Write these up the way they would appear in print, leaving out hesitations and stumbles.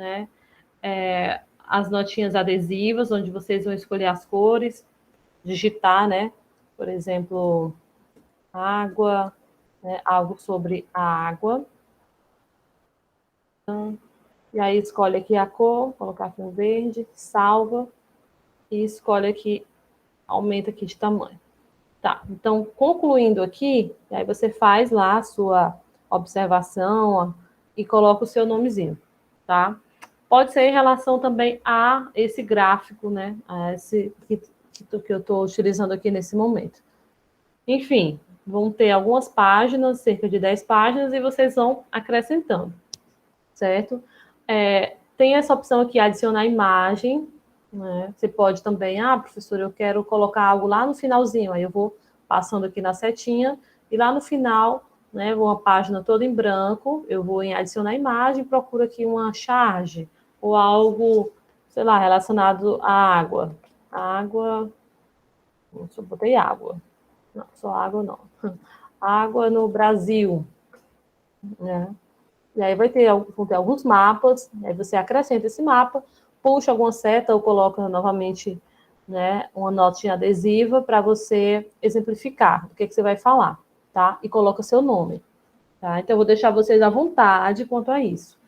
né? As notinhas adesivas, onde vocês vão escolher as cores, digitar, né? Por exemplo, água, né? Algo sobre a água. E aí escolhe aqui a cor, colocar aqui um verde, salva, e escolhe aqui, aumenta aqui de tamanho. Tá, então, concluindo aqui, aí você faz lá a sua observação, ó, e coloca o seu nomezinho, tá? Pode ser em relação também a esse gráfico, né? A esse que eu estou utilizando aqui nesse momento. Enfim, vão ter algumas páginas, cerca de 10 páginas, e vocês vão acrescentando, certo? Tem essa opção aqui, adicionar imagem, né? Você pode também, professor, eu quero colocar algo lá no finalzinho, aí eu vou passando aqui na setinha, e lá no final, né, uma página toda em branco, eu vou em adicionar imagem, procuro aqui uma charge, ou algo, sei lá, relacionado à água. Água, eu botei água. Não, só água não. Água no Brasil, né? E aí vão ter alguns mapas, aí você acrescenta esse mapa, puxa alguma seta ou coloca novamente, né, uma notinha adesiva para você exemplificar o que você vai falar, tá? E coloca seu nome, tá? Então, eu vou deixar vocês à vontade quanto a isso.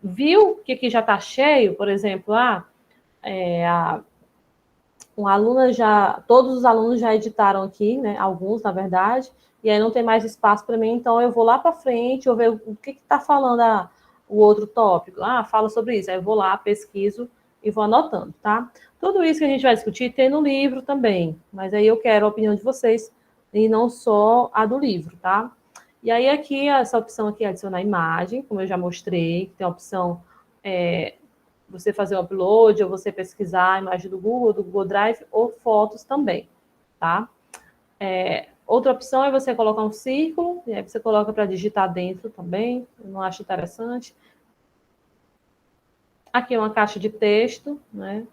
Viu que aqui já está cheio, por exemplo, todos os alunos já editaram aqui, né? Alguns, na verdade, e aí não tem mais espaço para mim, então eu vou lá para frente, eu ver o que está falando o outro tópico. Fala sobre isso. Aí eu vou lá, pesquiso e vou anotando, tá? Tudo isso que a gente vai discutir tem no livro também, mas aí eu quero a opinião de vocês e não só a do livro, tá? E aí aqui, essa opção aqui é adicionar imagem, como eu já mostrei, tem a opção você fazer o upload, ou você pesquisar a imagem do Google Drive, ou fotos também, tá? Outra opção é você colocar um círculo, e aí você coloca para digitar dentro também, eu não acho interessante. Aqui é uma caixa de texto, né?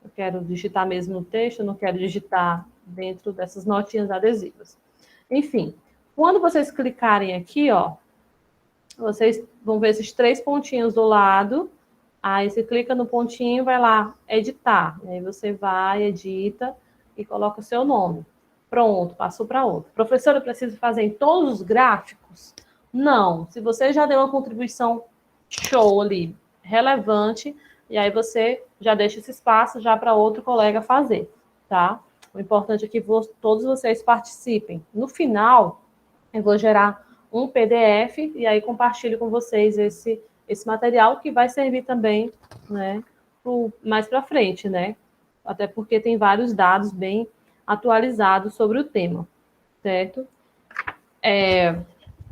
Eu quero digitar mesmo no texto, eu não quero digitar dentro dessas notinhas adesivas. Enfim, quando vocês clicarem aqui, ó, vocês vão ver esses 3 pontinhos do lado. Aí você clica no pontinho, vai lá, editar. E aí você vai, edita e coloca o seu nome. Pronto, passou para outro. Professora, eu preciso fazer em todos os gráficos? Não. Se você já deu uma contribuição show ali, relevante, e aí você já deixa esse espaço já para outro colega fazer, tá? O importante é que todos vocês participem. No final, eu vou gerar um PDF e aí compartilho com vocês esse material que vai servir também, né, mais para frente, né? Até porque tem vários dados bem atualizados sobre o tema, certo?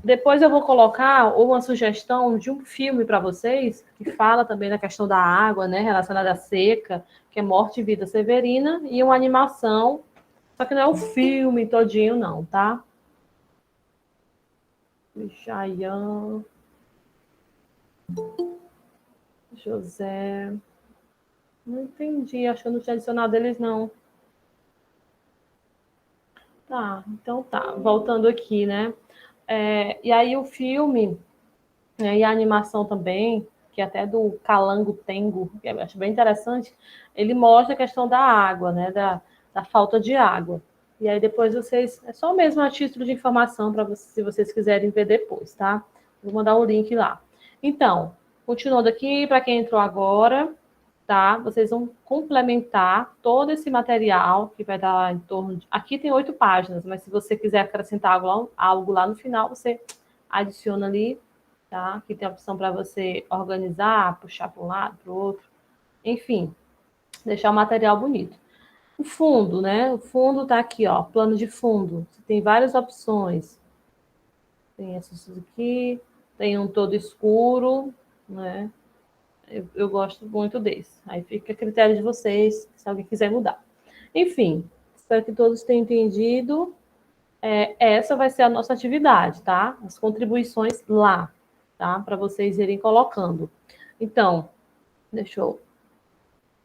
Depois eu vou colocar uma sugestão de um filme para vocês que fala também da questão da água, né, relacionada à seca, que é Morte e Vida Severina, e uma animação, só que não é o filme todinho não, tá? Chayanne, José. Não entendi, acho que eu não tinha adicionado eles, não. Tá, então tá. Voltando aqui, né? E aí o filme, né, e a animação também, que é até do Calango Tengo, que eu acho bem interessante, ele mostra a questão da água, né? Da falta de água. E aí depois vocês. É só mesmo a título de informação para vocês, se vocês quiserem ver depois, tá? Vou mandar o link lá. Então, continuando aqui, para quem entrou agora, tá? Vocês vão complementar todo esse material, que vai dar em torno de... Aqui tem 8 páginas, mas se você quiser acrescentar algo lá no final, você adiciona ali, tá? Aqui tem a opção para você organizar, puxar para um lado, para o outro. Enfim, deixar o material bonito. O fundo, né? O fundo tá aqui, ó, plano de fundo. Você tem várias opções. Tem esses aqui, tem um todo escuro, né? Eu gosto muito desse. Aí fica a critério de vocês, se alguém quiser mudar. Enfim, espero que todos tenham entendido. Essa vai ser a nossa atividade, tá? As contribuições lá, tá? Para vocês irem colocando. Então, deixa eu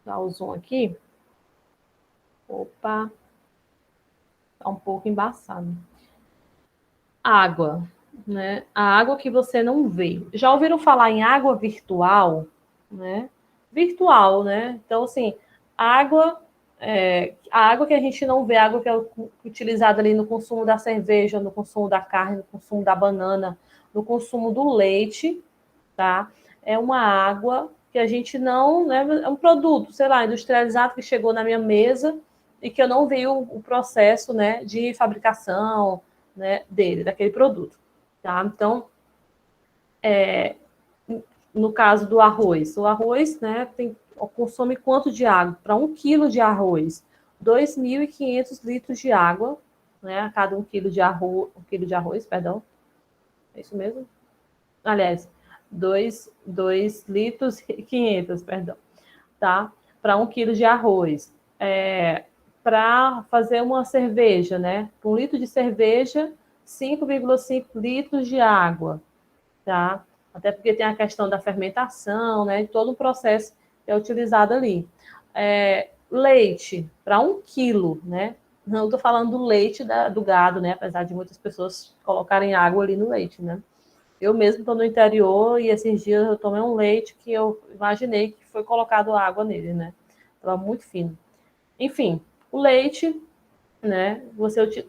dar o zoom aqui. Opa, tá um pouco embaçado. Água, né? A água que você não vê. Já ouviram falar em água virtual? né, virtual, né? Então, assim, a água que a gente não vê, a água que é utilizada ali no consumo da cerveja, no consumo da carne, no consumo da banana, no consumo do leite, tá? É uma água que a gente não, né, é um produto, sei lá, industrializado que chegou na minha mesa e que eu não vi o processo, né, de fabricação, né, dele, daquele produto, tá? Então, no caso do arroz, o arroz, né, consome quanto de água? Para 1 quilo de arroz, 2.500 litros de água, né, a cada 1 quilo de arroz, perdão, é isso mesmo? Aliás, 2 litros e 500, perdão, tá? Para 1 quilo de arroz. Para fazer uma cerveja, né? 1 litro de cerveja, 5,5 litros de água, tá? Até porque tem a questão da fermentação, né? Todo o processo que é utilizado ali. Leite, para 1 quilo, né? Não estou falando do leite do gado, né? Apesar de muitas pessoas colocarem água ali no leite, né? Eu mesmo estou no interior e esses dias eu tomei um leite que eu imaginei que foi colocado água nele, né? Estava muito fino. Enfim, o leite, né?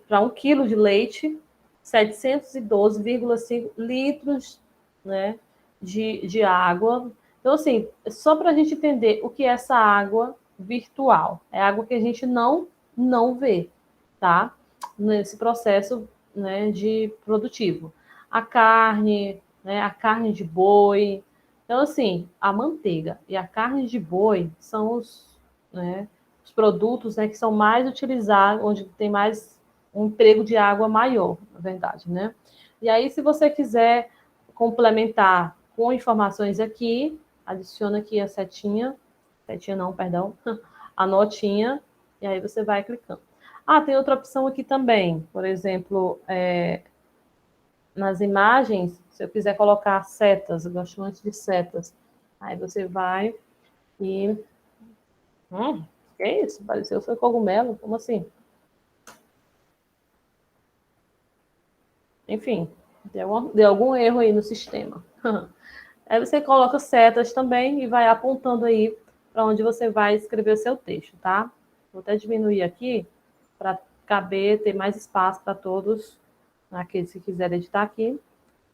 Para 1 quilo de leite, 712,5 litros, né? De água. Então, assim, só para a gente entender o que é essa água virtual. É água que a gente não vê, tá? Nesse processo, né, de produtivo. A carne, né, a carne de boi. Então, assim, a manteiga e a carne de boi são né, os produtos, né, que são mais utilizados, onde tem mais um emprego de água maior, na verdade, né? E aí, se você quiser complementar com informações aqui, adiciona aqui a setinha não, perdão, a notinha, e aí você vai clicando. Ah, tem outra opção aqui também, por exemplo, nas imagens, se eu quiser colocar setas, eu gosto muito de setas, aí você vai e... que é isso? Pareceu foi cogumelo, como assim? Enfim, deu algum erro aí no sistema. Aí você coloca setas também e vai apontando aí para onde você vai escrever o seu texto, tá? Vou até diminuir aqui para caber, ter mais espaço para todos aqueles que quiserem editar aqui.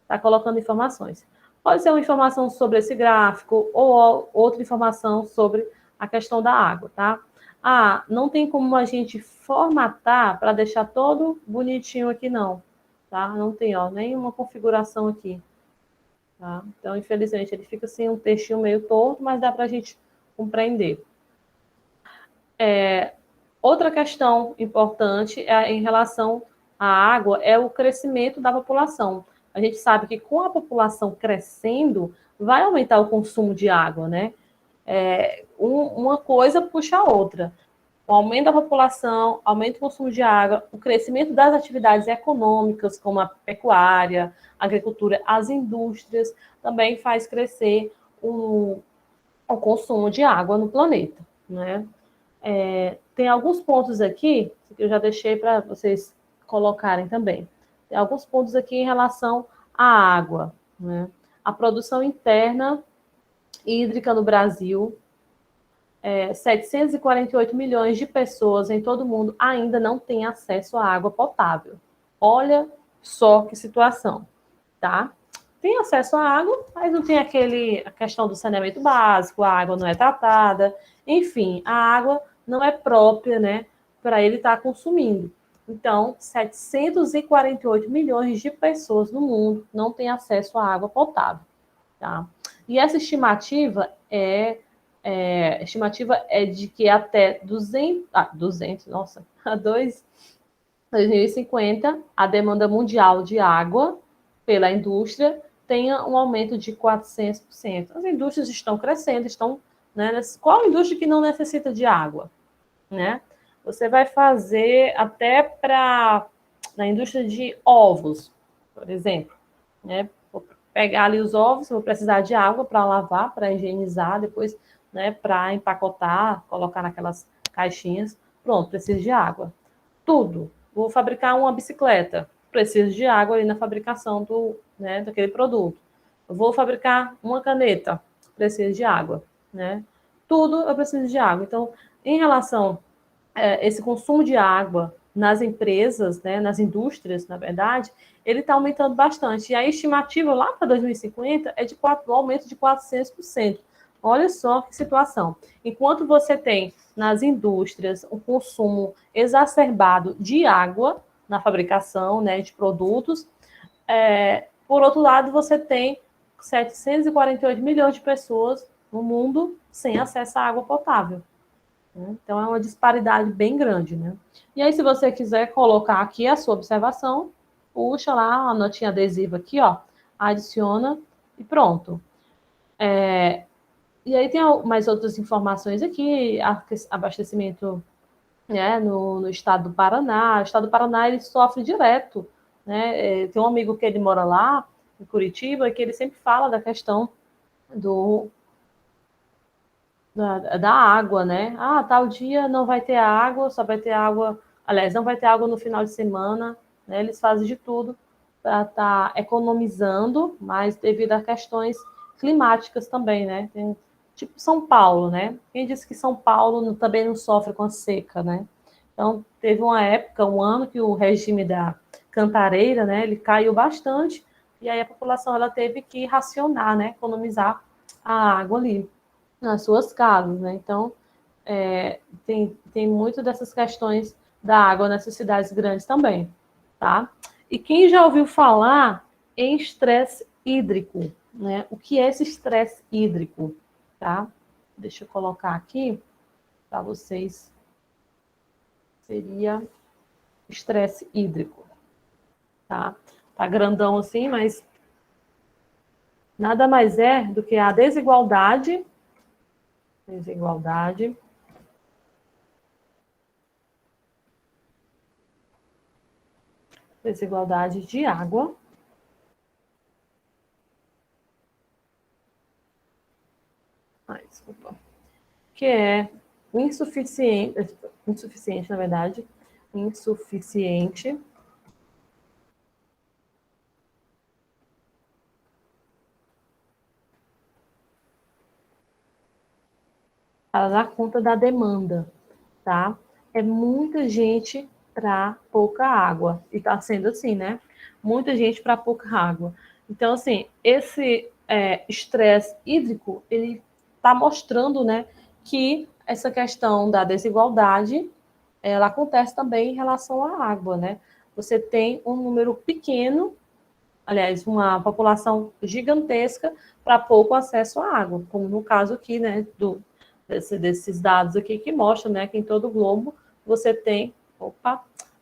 Tá colocando informações. Pode ser uma informação sobre esse gráfico ou outra informação sobre a questão da água, tá? Ah, não tem como a gente formatar para deixar todo bonitinho aqui, não. Tá? Não tem, ó, nenhuma configuração aqui. Tá? Então, infelizmente, ele fica assim um textinho meio torto, mas dá para a gente compreender. Outra questão importante em relação à água é o crescimento da população. A gente sabe que com a população crescendo, vai aumentar o consumo de água, né? Uma coisa puxa a outra. O aumento da população, aumento do consumo de água, o crescimento das atividades econômicas, como a pecuária, a agricultura, as indústrias, também faz crescer o consumo de água no planeta, né? Tem alguns pontos aqui que eu já deixei para vocês colocarem também. Tem alguns pontos aqui em relação à água, né? A produção interna hídrica no Brasil, 748 milhões de pessoas em todo o mundo ainda não têm acesso à água potável. Olha só que situação, tá? Tem acesso à água, mas não tem a questão do saneamento básico, a água não é tratada, enfim, a água não é própria, né, para ele estar consumindo. Então, 748 milhões de pessoas no mundo não têm acesso à água potável, tá? E essa estimativa é de que até 200, nossa, a 2050, a demanda mundial de água pela indústria tenha um aumento de 400%. As indústrias estão crescendo, né, qual indústria que não necessita de água, né? Você vai fazer até na indústria de ovos, por exemplo, né? Vou pegar ali os ovos, vou precisar de água para lavar, para higienizar, depois, né, para empacotar, colocar naquelas caixinhas. Pronto, preciso de água. Tudo. Vou fabricar uma bicicleta, preciso de água ali na fabricação daquele produto. Vou fabricar uma caneta, preciso de água. né? Tudo eu preciso de água. Então, em relação a esse consumo de água nas empresas, né, nas indústrias, na verdade, ele está aumentando bastante. E a estimativa lá para 2050 é de um aumento de 400%. Olha só que situação. Enquanto você tem nas indústrias um consumo exacerbado de água na fabricação, né, de produtos, por outro lado, você tem 748 milhões de pessoas no mundo sem acesso à água potável. Então, é uma disparidade bem grande, né? E aí, se você quiser colocar aqui a sua observação, puxa lá a notinha adesiva aqui, ó, adiciona e pronto. E aí tem mais outras informações aqui, abastecimento, né, no estado do Paraná. O estado do Paraná, ele sofre direto, né? Tem um amigo que ele mora lá, em Curitiba, que ele sempre fala da questão do da água, né? Ah, tal dia não vai ter água, só vai ter água. Aliás, não vai ter água no final de semana, né? Eles fazem de tudo para estar economizando, mas devido a questões climáticas também, né? Tipo São Paulo, né? Quem disse que São Paulo também não sofre com a seca, né? Então, teve uma época, um ano, que o regime da Cantareira, né? Ele caiu bastante, e aí a população ela teve que racionar, né? Economizar a água ali nas suas casas, né? Então, tem muito dessas questões da água nessas cidades grandes também, tá? E quem já ouviu falar em estresse hídrico, né? O que é esse estresse hídrico, tá? Deixa eu colocar aqui para vocês. Seria estresse hídrico, tá? Tá grandão assim, mas nada mais é do que a desigualdade de água. Desculpa. Que é insuficiente, na verdade, insuficiente para dar conta da demanda, tá? É muita gente para pouca água, e está sendo assim, né? Muita gente para pouca água. Então, assim, esse estresse hídrico, ele está mostrando, né, que essa questão da desigualdade, ela acontece também em relação à água, né? Você tem um número pequeno, aliás, uma população gigantesca para pouco acesso à água, como no caso aqui, né, desses dados aqui que mostram, né, que em todo o globo você tem,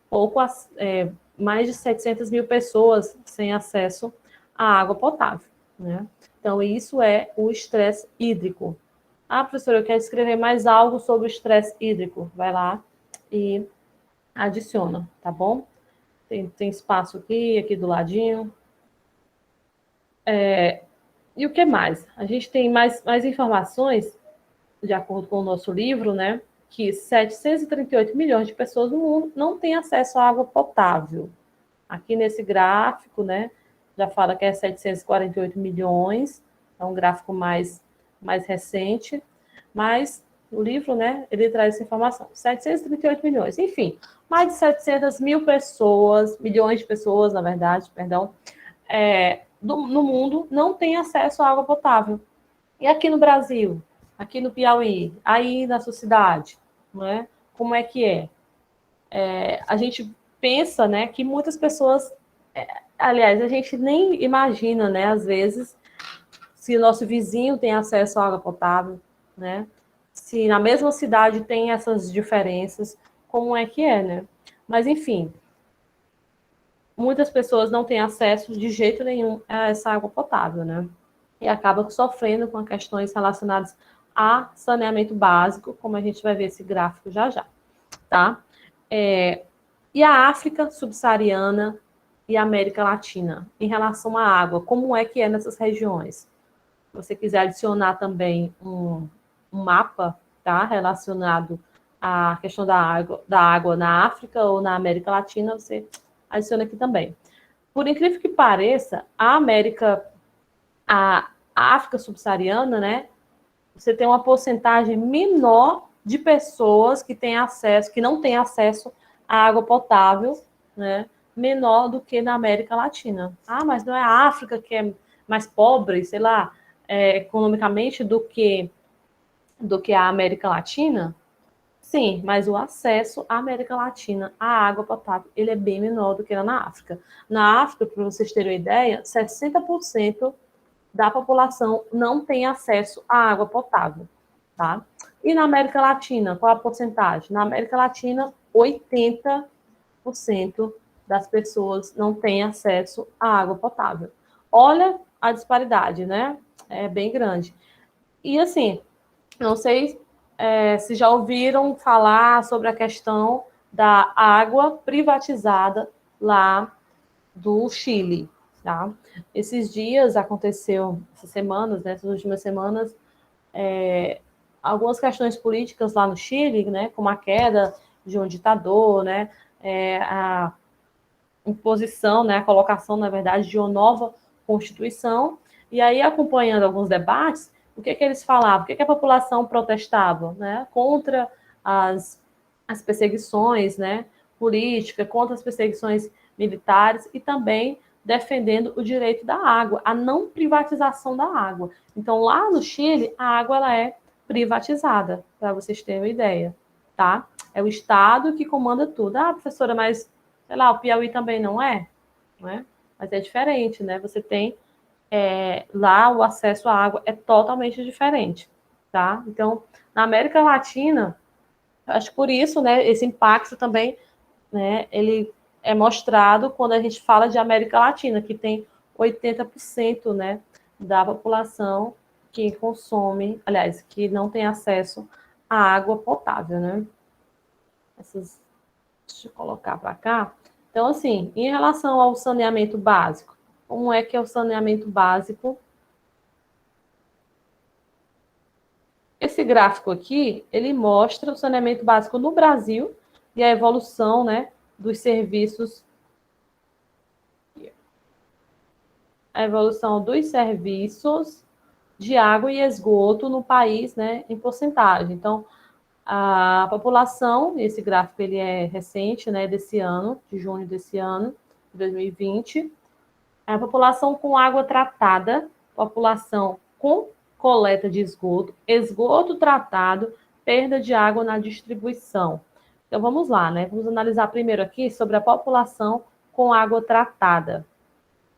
pouco, mais de 700 mil pessoas sem acesso à água potável, né? Então, isso é o estresse hídrico. Ah, professora, eu quero escrever mais algo sobre o estresse hídrico. Vai lá e adiciona, tá bom? Tem espaço aqui do ladinho. E o que mais? A gente tem mais informações, de acordo com o nosso livro, né? Que 738 milhões de pessoas no mundo não têm acesso à água potável. Aqui nesse gráfico, né? Já fala que é 748 milhões, é um gráfico mais recente, mas o livro, né? Ele traz essa informação. 738 milhões, enfim, mais de 700 mil pessoas, milhões de pessoas, na verdade, perdão, no mundo não tem acesso à água potável. E aqui no Brasil, aqui no Piauí, aí na sua cidade, não é? Como é que é? A gente pensa, né, que muitas pessoas, aliás, a gente nem imagina, né, às vezes, se o nosso vizinho tem acesso à água potável, né? Se na mesma cidade tem essas diferenças, como é que é, né? Mas, enfim, muitas pessoas não têm acesso de jeito nenhum a essa água potável, né? E acabam sofrendo com questões relacionadas a saneamento básico, como a gente vai ver esse gráfico já já, tá? E a África subsaariana e a América Latina, em relação à água, como é que é nessas regiões? Se você quiser adicionar também um mapa, tá? Relacionado à questão da água na África ou na América Latina, você adiciona aqui também. Por incrível que pareça, a África subsaariana, né, você tem uma porcentagem menor de pessoas que têm acesso, que não têm acesso à água potável, né? Menor do que na América Latina. Ah, mas não é a África que é mais pobre, sei lá, economicamente do que a América Latina? Sim, mas o acesso à América Latina à água potável, ele é bem menor do que na África. Na África, para vocês terem uma ideia, 60% da população não tem acesso à água potável, tá? E na América Latina, qual a porcentagem? Na América Latina, 80% das pessoas não têm acesso à água potável. Olha a disparidade, né? É bem grande. E assim, não sei se já ouviram falar sobre a questão da água privatizada lá do Chile, tá? Esses dias aconteceu, essas semanas, né, essas últimas semanas, algumas questões políticas lá no Chile, né, como a queda de um ditador, né, a imposição, né, a colocação, na verdade, de uma nova constituição. E aí, acompanhando alguns debates, o que eles falavam? O que a população protestava, né, contra as, as perseguições, né, políticas, contra as perseguições militares e também defendendo o direito da água, a não privatização da água. Então, lá no Chile, a água ela é privatizada, para vocês terem uma ideia, tá? É o Estado que comanda tudo. Ah, professora, mas sei lá, o Piauí também não é? Mas é diferente, né? Você tem lá o acesso à água é totalmente diferente, tá? Então, na América Latina, acho que por isso, né, esse impacto também, né, ele é mostrado quando a gente fala de América Latina, que tem 80%, né, da população que consome, aliás, que não tem acesso à água potável, né? Essas Deixa eu colocar para cá. Então, assim, em relação ao saneamento básico, como é que é o saneamento básico? Esse gráfico aqui, ele mostra o saneamento básico no Brasil e a evolução, né, dos serviços, a evolução dos serviços de água e esgoto no país, né, em porcentagem. Então, a população, esse gráfico ele é recente, né, desse ano, de junho desse ano, 2020. A população com água tratada, população com coleta de esgoto, esgoto tratado, perda de água na distribuição. Então vamos lá, né? Vamos analisar primeiro aqui sobre a população com água tratada,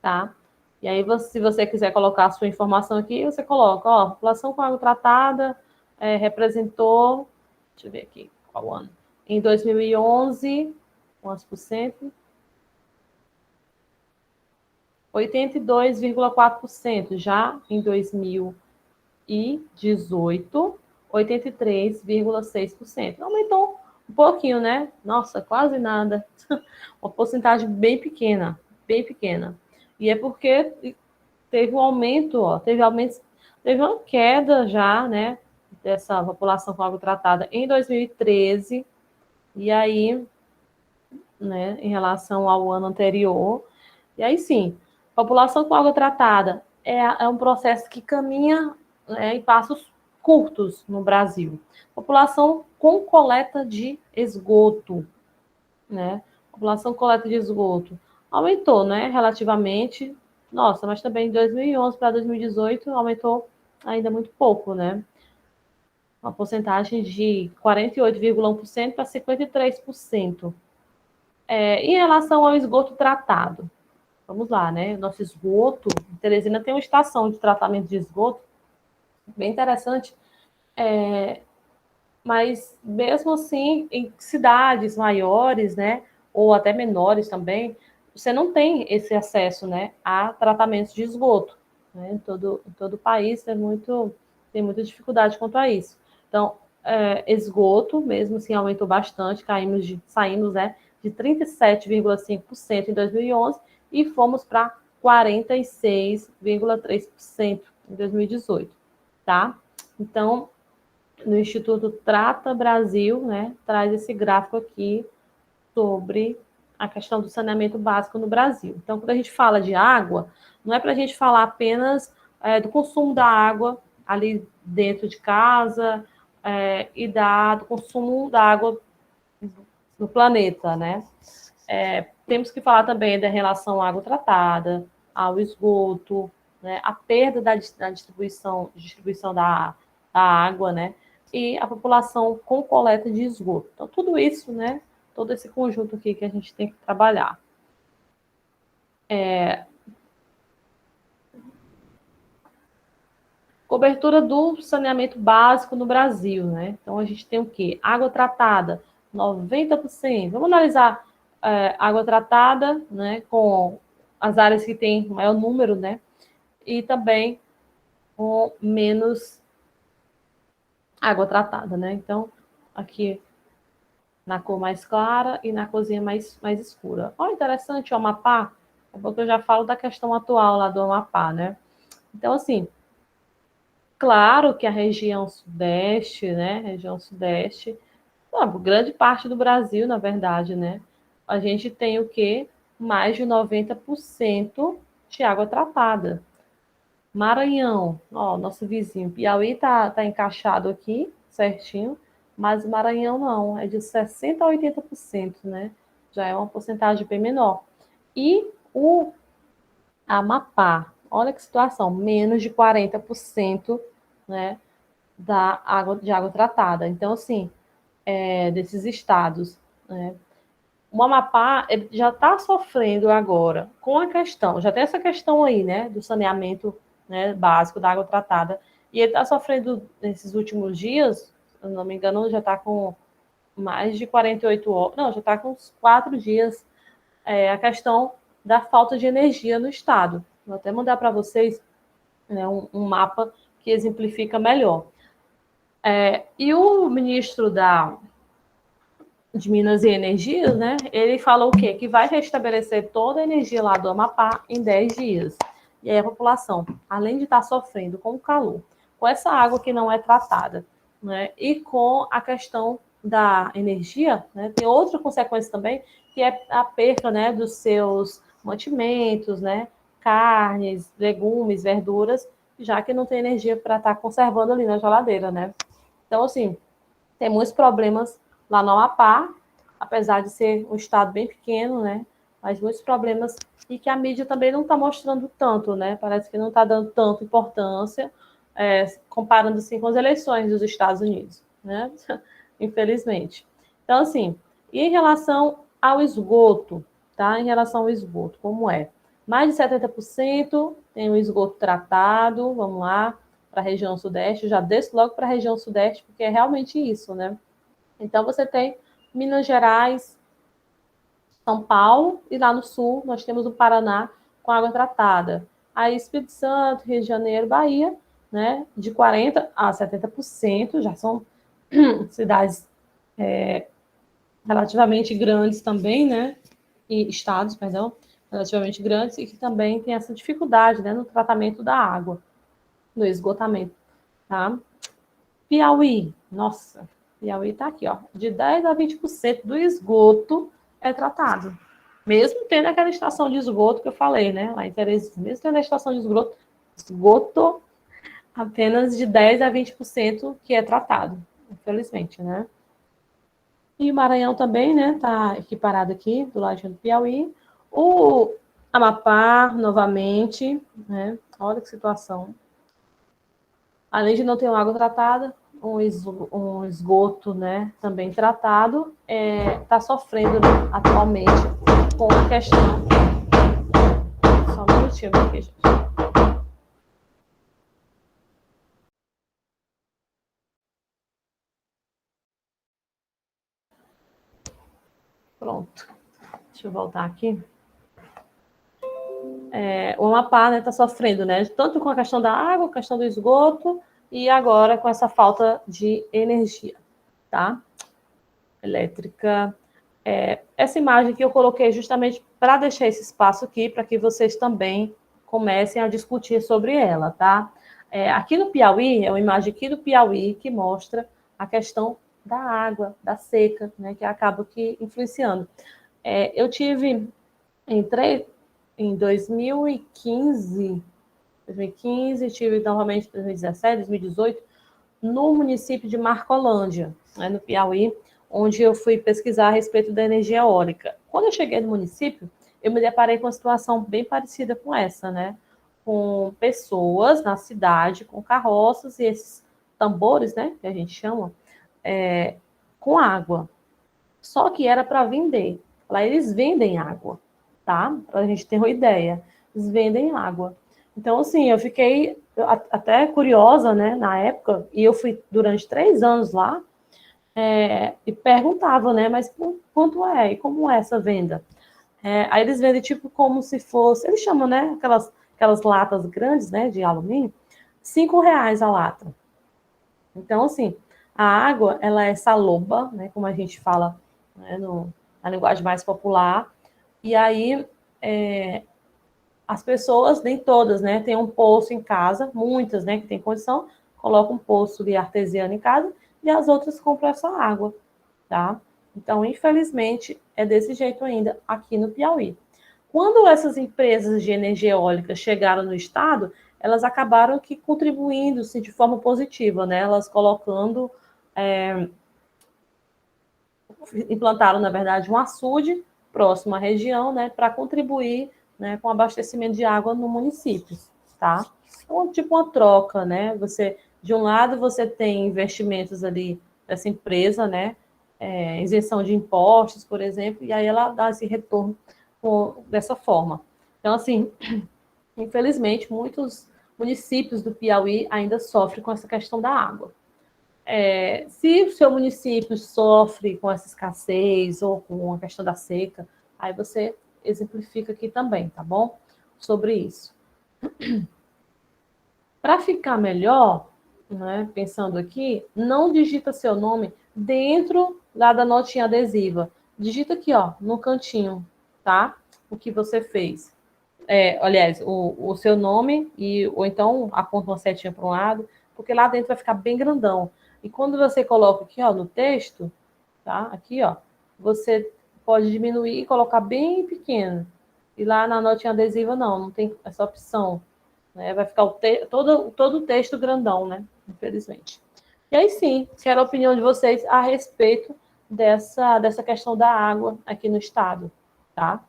tá? E aí, se você quiser colocar a sua informação aqui, você coloca, ó, população com água tratada representou, deixa eu ver aqui, qual ano? Em 2011, quantos por cento? 82,4%. Já em 2018, 83,6%. Aumentou um pouquinho, né? Nossa, quase nada. Uma porcentagem bem pequena, bem pequena. E é porque teve um aumento, ó, teve uma queda já, né, dessa população com água tratada em 2013, e aí, né, em relação ao ano anterior. E aí sim, população com água tratada é um processo que caminha, né, em passos curtos no Brasil. População com coleta de esgoto, né? População com coleta de esgoto aumentou, né, relativamente. Nossa, mas também de 2011 para 2018 aumentou ainda muito pouco, né? Uma porcentagem de 48,1% para 53%. Em relação ao esgoto tratado, vamos lá, né? Nosso esgoto, Teresina tem uma estação de tratamento de esgoto, bem interessante, mas mesmo assim, em cidades maiores, né, ou até menores também, você não tem esse acesso, né, a tratamentos de esgoto, né? Em todo o país tem muita dificuldade quanto a isso. Então, esgoto, mesmo assim, aumentou bastante, saímos, né, de 37,5% em 2011 e fomos para 46,3% em 2018, tá? Então, no Instituto Trata Brasil, né, traz esse gráfico aqui sobre a questão do saneamento básico no Brasil. Então, quando a gente fala de água, não é para a gente falar apenas do consumo da água ali dentro de casa e do consumo da água no planeta, né? Temos que falar também da relação à água tratada, ao esgoto, né? A perda da distribuição da água, né? E a população com coleta de esgoto. Então, tudo isso, né? Todo esse conjunto aqui que a gente tem que trabalhar. Cobertura do saneamento básico no Brasil, né? Então, a gente tem o quê? Água tratada, 90%. Vamos analisar água tratada, né? Com as áreas que têm maior número, né? E também com menos água tratada, né? Então, aqui na cor mais clara e na corzinha mais escura. Olha, interessante, o Amapá. É porque eu já falo da questão atual lá do Amapá, né? Então, assim, claro que a região sudeste, né? Região sudeste, grande parte do Brasil, na verdade, né? A gente tem o quê? Mais de 90% de água tratada. Maranhão, ó, nosso vizinho. Piauí tá encaixado aqui, certinho, mas o Maranhão não, é de 60% a 80%, né? Já é uma porcentagem bem menor. E o Amapá, olha que situação, menos de 40%, né, de água tratada. Então, assim, desses estados, né? O Amapá ele já está sofrendo agora com a questão, já tem essa questão aí, né, do saneamento, né, básico da água tratada, e ele está sofrendo nesses últimos dias, se não me engano, já está com mais de 48 horas, não, já está com uns 4 dias, a questão da falta de energia no estado. Vou até mandar para vocês, né, um mapa que exemplifica melhor. E o ministro de Minas e Energia, né, ele falou o quê? Que vai restabelecer toda a energia lá do Amapá em 10 dias. E aí a população, além de estar sofrendo com o calor, com essa água que não é tratada, né, e com a questão da energia, né, tem outra consequência também, que é a perda, né, dos seus mantimentos, né, carnes, legumes, verduras, já que não tem energia para estar conservando ali na geladeira, né? Então, assim, tem muitos problemas lá no Amapá, apesar de ser um estado bem pequeno, né? Mas muitos problemas e que a mídia também não está mostrando tanto, né? Parece que não está dando tanta importância, comparando assim com as eleições dos Estados Unidos, né? Infelizmente. Então, assim, e em relação ao esgoto, tá? Em relação ao esgoto, como é? Mais de 70% tem o esgoto tratado, vamos lá, para a região sudeste, já desço logo para a região sudeste, porque é realmente isso, né? Então, você tem Minas Gerais, São Paulo, e lá no sul nós temos o Paraná com água tratada. Aí, Espírito Santo, Rio de Janeiro, Bahia, né, de 40% a 70%, já são cidades relativamente grandes também, né, e estados, perdão, relativamente grandes, e que também tem essa dificuldade, né, no tratamento da água, no esgotamento, tá? Piauí, nossa, Piauí está aqui, ó, de 10% a 20% do esgoto é tratado. Mesmo tendo aquela estação de esgoto que eu falei, né? Lá em Teresina, mesmo tendo a estação de esgoto apenas de 10% a 20% que é tratado, infelizmente, né? E o Maranhão também, né? Está equiparado aqui, do lado do Piauí. O Amapá, novamente, né? Olha que situação. Além de não ter uma água tratada, um esgoto, né, também tratado, está sofrendo, né, atualmente com a questão. Só um minutinho aqui, gente. Pronto. Deixa eu voltar aqui. O Amapá, né, está sofrendo, né, tanto com a questão da água, a questão do esgoto, e agora com essa falta de energia, tá? Elétrica. Essa imagem que eu coloquei justamente para deixar esse espaço aqui, para que vocês também comecem a discutir sobre ela, tá? Aqui no Piauí, é uma imagem aqui do Piauí que mostra a questão da água, da seca, né, que acaba que influenciando. Entrei em 2015, 2015, tive novamente em 2017, 2018, no município de Marcolândia, né, no Piauí, onde eu fui pesquisar a respeito da energia eólica. Quando eu cheguei no município, eu me deparei com uma situação bem parecida com essa, né? Com pessoas na cidade, com carroças e esses tambores, né, que a gente chama, com água. Só que era para vender. Lá eles vendem água, tá? Para a gente ter uma ideia. Eles vendem água. Então, assim, eu fiquei até curiosa, né, na época, e eu fui durante 3 anos lá, e perguntava, né, mas quanto é? E como é essa venda? Aí eles vendem tipo como se fosse, eles chamam, né, aquelas latas grandes, né, de alumínio, R$ 5 a lata. Então, assim, a água, ela é saloba, né, como a gente fala, né, na linguagem mais popular, e aí as pessoas, nem todas, né, têm um poço em casa, muitas, né, que têm condição, colocam um poço de artesiano em casa, e as outras compram essa água, tá? Então, infelizmente, é desse jeito ainda aqui no Piauí. Quando essas empresas de energia eólica chegaram no estado, elas acabaram que contribuindo-se de forma positiva, né? Elas colocando, implantaram, na verdade, um açude próximo à região, né, para contribuir, né, com o abastecimento de água no município, tá? Então, tipo uma troca, né? Você, de um lado, você tem investimentos ali dessa empresa, né? Isenção de impostos, por exemplo, e aí ela dá esse retorno dessa forma. Então, assim, infelizmente, muitos municípios do Piauí ainda sofrem com essa questão da água. Se o seu município sofre com essa escassez ou com a questão da seca, aí você exemplifica aqui também, tá bom? Sobre isso. Para ficar melhor, né, pensando aqui, não digita seu nome dentro lá da notinha adesiva. Digita aqui, ó, no cantinho, tá? O que você fez. Aliás, o seu nome ou então aponta uma setinha para um lado, porque lá dentro vai ficar bem grandão. E quando você coloca aqui, ó, no texto, tá? Aqui, ó, você pode diminuir e colocar bem pequeno. E lá na notinha adesiva não tem essa opção, né? Vai ficar todo o texto grandão, né? Infelizmente. E aí sim, quero a opinião de vocês a respeito dessa questão da água aqui no estado, tá?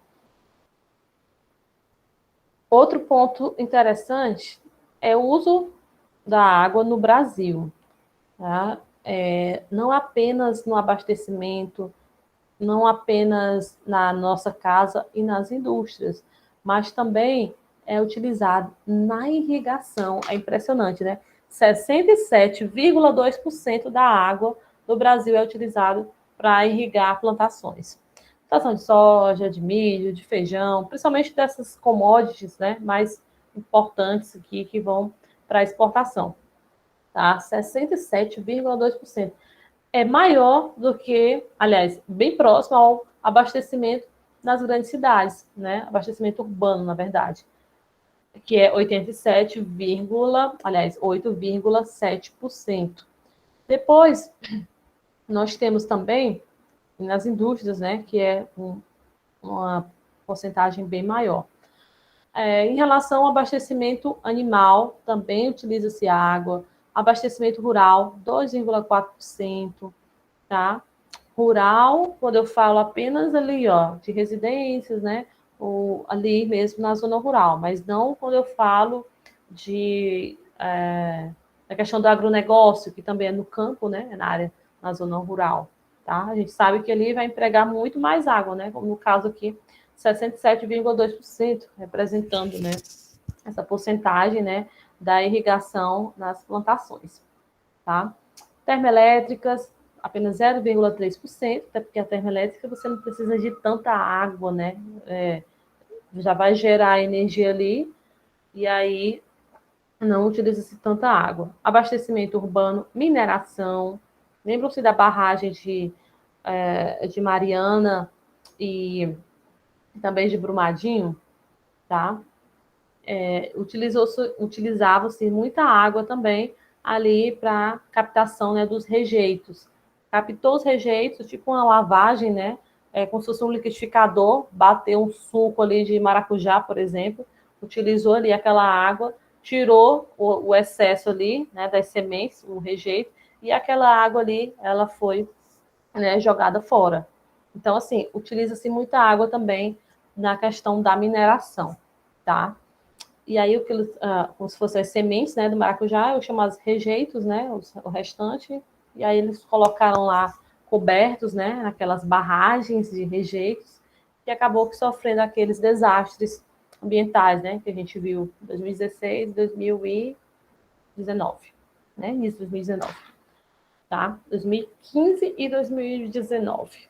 Outro ponto interessante é o uso da água no Brasil, tá? Não apenas no abastecimento, não apenas na nossa casa e nas indústrias, mas também é utilizado na irrigação. É impressionante, né? 67,2% da água do Brasil é utilizado para irrigar plantações. Plantação de soja, de milho, de feijão, principalmente dessas commodities, né, mais importantes aqui que vão para exportação, tá? 67,2% é maior do que, aliás, bem próximo ao abastecimento nas grandes cidades, né? Abastecimento urbano, na verdade, que é 87, aliás, 8,7%. Depois, nós temos também nas indústrias, né, que é uma porcentagem bem maior. Em relação ao abastecimento animal, também utiliza-se água. Abastecimento rural, 2,4%, tá? Rural, quando eu falo apenas ali, ó, de residências, né? Ou ali mesmo na zona rural, mas não quando eu falo da questão do agronegócio, que também é no campo, né? É na zona rural, tá? A gente sabe que ali vai empregar muito mais água, né? Como no caso aqui, 67,2%, representando, né? Essa porcentagem, né? Da irrigação nas plantações, tá? Termoelétricas, apenas 0,3%, até porque a termoelétrica você não precisa de tanta água, né? Já vai gerar energia ali, e aí não utiliza-se tanta água. Abastecimento urbano, mineração. Lembram-se da barragem de Mariana e também de Brumadinho, tá? Utilizava-se muita água também ali para captação, né, dos rejeitos. Captou os rejeitos, tipo uma lavagem, né? Como se fosse um liquidificador, bateu um suco ali de maracujá, por exemplo, utilizou ali aquela água tirou o excesso ali, né, das sementes, o rejeito, e aquela água ali, ela foi, né, jogada fora. Então, assim, utiliza-se muita água também na questão da mineração, tá? E aí, como se fossem as sementes, né, do maracujá, eu chamo as rejeitos, né, o restante, e aí eles colocaram lá cobertos, né, naquelas barragens de rejeitos, e acabou sofrendo aqueles desastres ambientais, né, que a gente viu em 2016, 2019, né, início de 2019, tá? 2015 e 2019.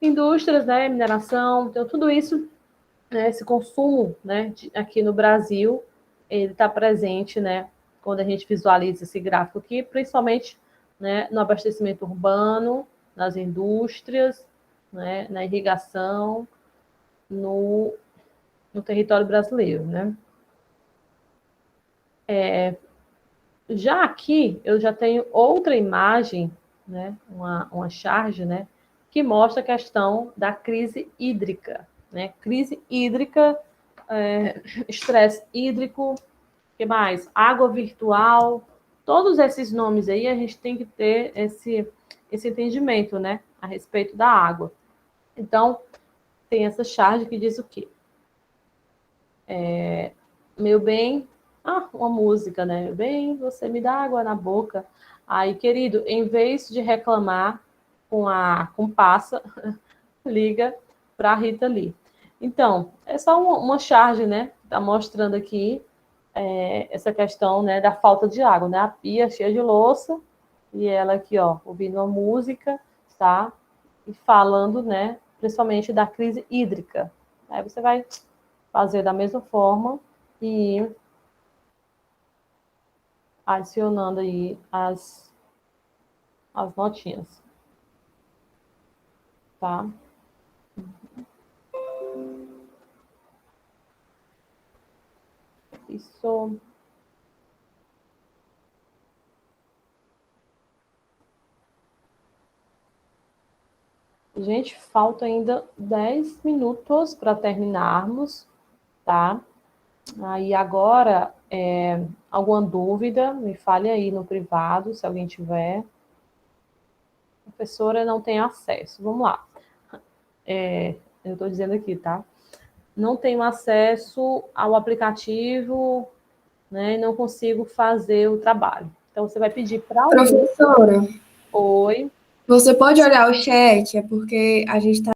Indústrias, né, mineração, então tudo isso, né, esse consumo, né, aqui no Brasil, ele está presente, né, quando a gente visualiza esse gráfico aqui, principalmente, né, no abastecimento urbano, nas indústrias, né, na irrigação, no território brasileiro, né? Já aqui, eu já tenho outra imagem, né, uma charge, né, que mostra a questão da crise hídrica, né? Crise hídrica, estresse hídrico, que mais? Água virtual, todos esses nomes aí a gente tem que ter esse entendimento, né, a respeito da água. Então, tem essa charge que diz o quê? Meu bem, uma música, né? Meu bem, você me dá água na boca. Aí, querido, em vez de reclamar com passa, liga para a Rita Lee. Então, é só uma charge, né? Tá mostrando aqui essa questão, né, da falta de água, né? A pia cheia de louça e ela aqui, ó, ouvindo uma música, tá? E falando, né, principalmente da crise hídrica. Aí você vai fazer da mesma forma e ir adicionando aí as notinhas, tá? Isso. Gente, falta ainda 10 minutos para terminarmos, tá? Aí agora, alguma dúvida, me fale aí no privado, se alguém tiver. A professora não tem acesso. Vamos lá. Eu estou dizendo aqui, tá? Não tenho acesso ao aplicativo, né? E não consigo fazer o trabalho. Então, você vai pedir para alguém. Professora, Oi. você pode olhar o chat, é porque a gente está